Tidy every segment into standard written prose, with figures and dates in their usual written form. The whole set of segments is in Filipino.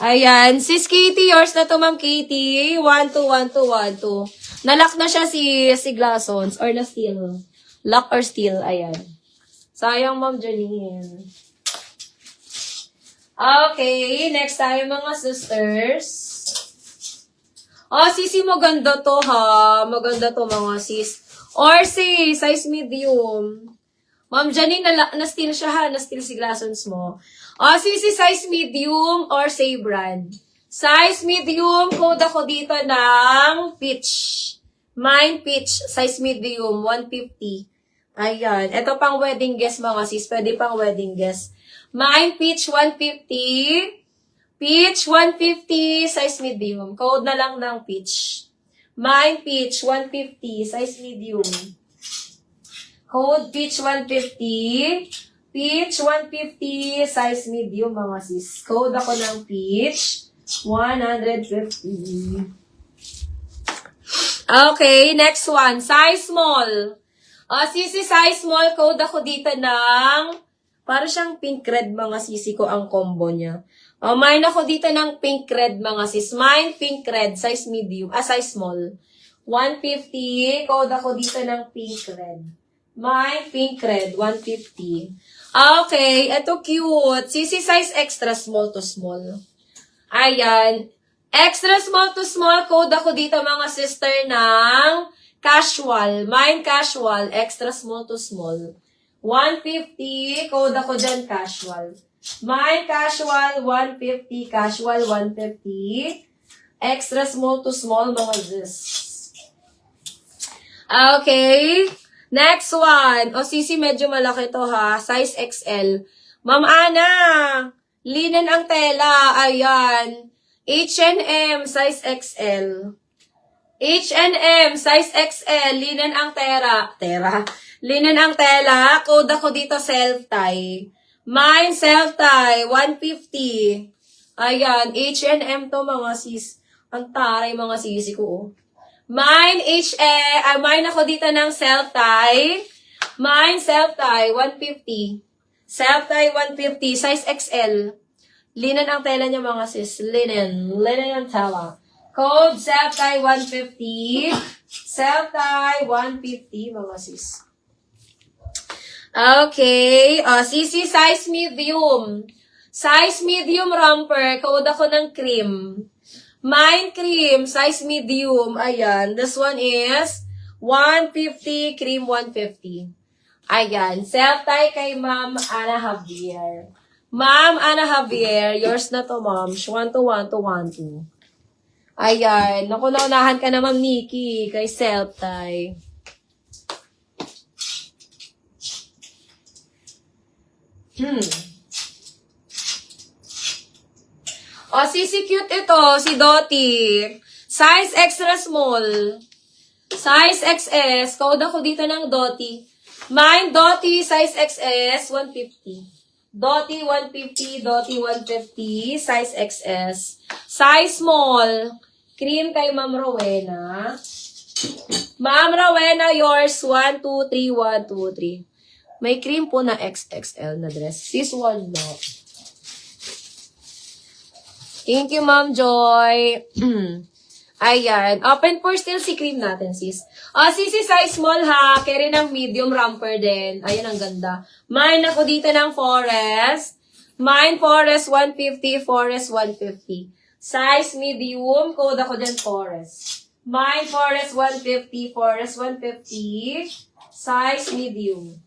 Ayan. Sis Katie, yours na to, Ma'am Katie. 1, 2, 1, 2, 1, 2. Nalock na siya si Glassons. Or na-steal. Lock or steal. Ayan. Sayang, Ma'am Janine. Okay. Next tayo, mga sisters. Sisi, maganda to, ha. Maganda to, mga sis. Or size medium. Ma'am Janine, na-steal siya, ha. Na-steal si Glassons mo. Sisi, size medium or say brand. Size medium, code ako dito ng peach. Mine peach, size medium, 150. Ayan. Ito pang wedding guest, mga sis. Pwede pang wedding guest. Mine peach, 150. Peach, 150, size medium. Code na lang ng peach. Mine peach, 150, size medium. Code peach, 150. Peach, 150, size medium, mga sis. Code ako ng peach, 150. Okay, next one. Size small. Sisi, size small. Code ako dito ng, para siyang pink red, mga sisi ko, ang combo niya. Mine ako dito ng pink red, mga sis. Mine pink red, size medium, size small. 150. Code ako dito ng pink red. Mine pink red, 150. Okay, ito cute. Sisi, size extra small to small. Ayan. Extra small to small, code ako dito, mga sister, ng casual. Mine casual, extra small to small. 150, code ako dyan casual. Mine casual, 150, casual, 150. Extra small to small, mga sis. Okay. Next one. Sisi, medyo malaki to, ha. Size XL. Ma'am Ana, linen ang tela. Ayan. H&M, size XL. H&M, size XL. Linen ang linen ang tela. Code ako dito, self-tie. Mine, self-tie, 150. Ayan. H&M to, mga sis. Ang taray, mga sisi ko, oh. Mine, mine ako dito ng self-tie. Mine, self-tie, 150. Self-tie, 150. Size XL. Linen ang tela niya, mga sis. Linen. Linen ang tela. Code, self-tie, 150. Self-tie, 150, mga sis. Okay. Sisi, size medium. Size medium romper. Code ako ng cream. Mine cream, size medium. Ayan. This one is 150, cream 150. Ayan. Self-tie kay Ma'am Ana Javier. Ma'am Ana Javier, yours na to, ma'am. 1 to 1 to 1 to. Ayan. Naku, naunahan ka na, Ma'am Nikki, kay self-tie. Sisi, cute ito. Si Dottie. Size extra small. Size XS. Code ako dito ng Dottie. Mine, Dottie, size XS, 150. Dottie, 150. Dottie, 150. Size XS. Size small. Cream kay Ma'am Rowena. Ma'am Rowena, yours, 1, 2, 3, 1, 2, 3. May cream po na XXL na dress. Sis, one no. Thank you, Ma'am Joy. Ayan. Open for still si cream natin, sis. Sisi, size small, ha. Carry ng medium romper din. Ayan, ang ganda. Mine ako dito ng forest. Mine forest, 150. Forest, 150. Size medium. Code ako din forest. Mine forest, 150. Forest, 150. Size medium.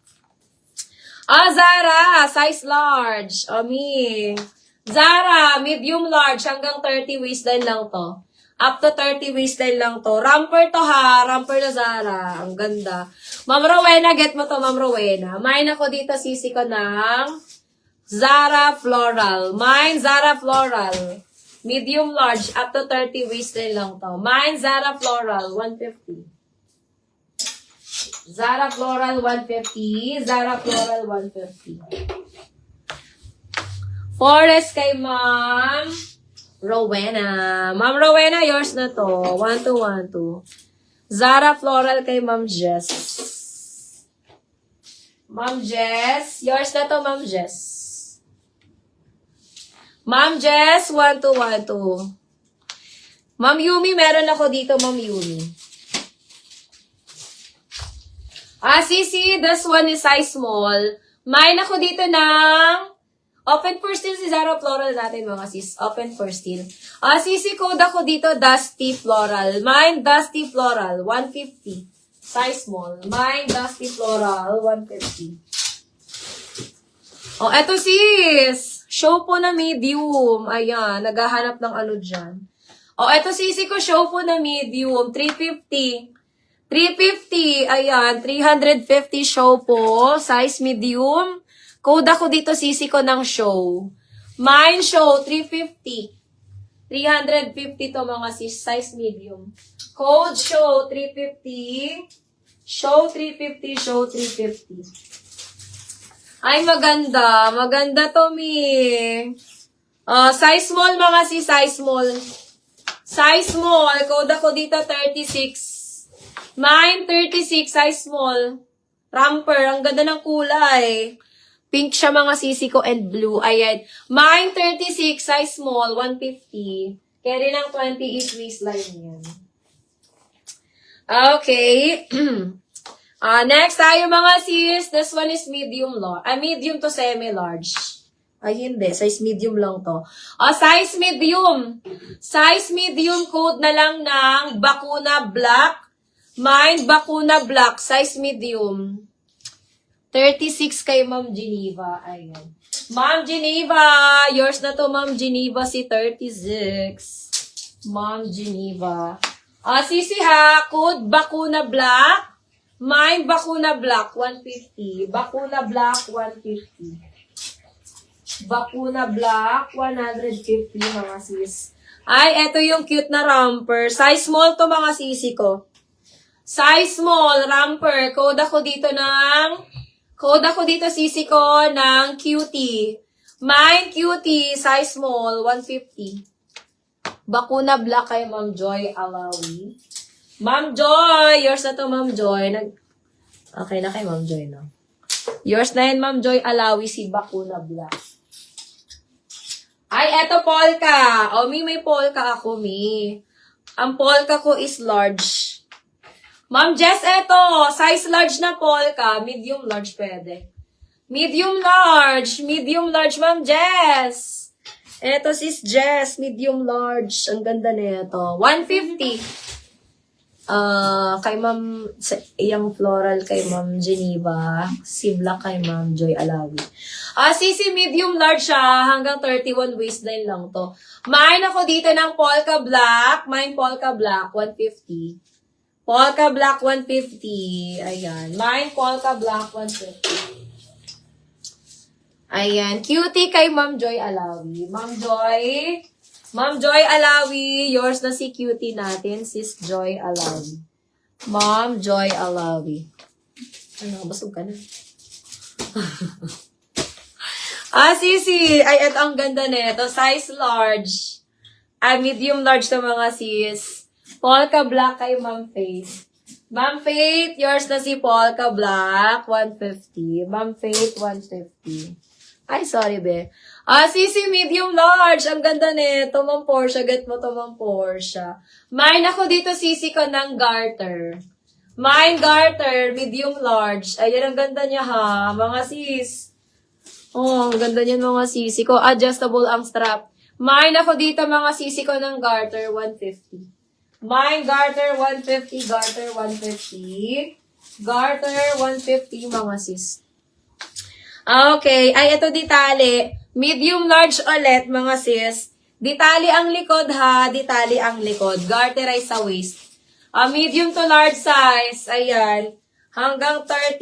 Zara, size large. Me. Zara, medium large, hanggang 30 waistline lang to. Up to 30 waistline lang to. Romper to, ha. Romper na Zara. Ang ganda. Ma'am Rowena, get mo to, Ma'am Rowena. Mine ako dito, sisi ko ng Zara Floral. Mine, Zara Floral. Medium large, up to 30 waistline lang to. Mine, Zara Floral, 150. Zara Floral, 150. Zara Floral, 150. Forest kay Ma'am Rowena. Ma'am Rowena, yours na to. 1 to 1 to. Zara Floral kay Ma'am Jess. Ma'am Jess, yours na to, Ma'am Jess. Ma'am Jess, 1212. Ma'am Yumi, meron ako dito, Ma'am Yumi. Sisi, this one is size small. Mine ako dito ng open for steel si Zara Floral natin, mga sis. Open for steel. Sisi, code ako dito, Dusty Floral. Mine, Dusty Floral, 150. Size small. Mine, Dusty Floral, 150. Eto sis. Show po na medium. Ayan, naghahanap ng ano dyan. Eto sisi ko, show po na medium. 350. 350. Ayan, 350 show po. Size medium. Code ako dito sisi ko ng show. Mine show, 350. 350 to mga sis. Size medium. Code show, 350. Show, 350. Show, 350. Ay, maganda. Maganda to, mi. Size small, mga sis. Size small. Size small. Code ako dito, 36. Mine, 36. Size small. Ramper. Ang ganda ng kulay. Pink siya, mga sisi ko, and blue. Ayan. Mine, 36. Size small. 150. Carry ng 28 waistline yan. Okay. Next tayo mga sis. This one is medium large. Medium to semi-large. Ay, hindi. Size medium lang to. Size medium. Size medium code na lang ng Bakuna Black. Mine, Bakuna Black. Size medium. 36 kay Ma'am Geneva. Ayan. Ma'am Geneva. Yours na to, Ma'am Geneva. Si 36. Ma'am Geneva. Sisi ha. Code Bakuna Black. Mine, Bakuna Black, 150. Bakuna Black, 150. Bakuna Black, 150, mga sis. Ay, eto yung cute na romper. Size small to, mga sisi ko. Size small, romper. Code ako dito, sisi ko, ng cutie. Mine, cutie, size small, 150. Bakuna Black kay Ma'am Joy Alawi. Ma'am Joy! Yours na to, Ma'am Joy. Okay na kay Ma'am Joy, no? Yours na yun, Ma'am Joy Alawi, si Bakuna Black. Ay, eto polka. May polka ako, mi. Ang polka ko is large. Ma'am Jess, eto. Size large na polka. Medium large pwede. Medium large, Ma'am Jess. Eto, sis Jess. Medium large. Ang ganda nito. 150. Kay Ma'am, yung floral kay Ma'am Geneva, si Black kay Ma'am Joy Alawi. Sisi medium large siya, hanggang 31 waistline lang to. Mine ako dito ng Polka Black, mine Polka Black, 150. Polka Black, 150. Ayan, mine Polka Black, 150. Ayan, cutie kay Ma'am Joy Alawi. Ma'am Joy Alawi, yours na si cutie natin, sis Joy Alawi. Ma'am Joy Alawi. Ano, basog ka na. Sisi. Ay, ito ang ganda nito. Size large. Medium large to mga sis. Polka Black kay Ma'am Faith. Ma'am Faith, yours na si Polka Black, 150. Ma'am Faith, 150. Ay, sorry, be. Sisi, medium large. Ang ganda nito, Ma'am Portia. Get mo to, Ma'am Portia. Mine ako dito, sisi ko ng garter. Mine garter, medium large. Ayan, ang ganda niya, ha. Mga sis. Ang ganda niyan, mga sisi ko. Adjustable ang strap. Mine ako dito, mga sisi ko ng garter, 150. Mine garter, 150. Garter, 150. Garter, 150, mga sis. Okay. Ay, ito ditali. Medium large ulit, mga sis. Ditali ang likod, ha. Ditali ang likod. Garterize sa waist. Medium to large size. Ayan. Hanggang 30.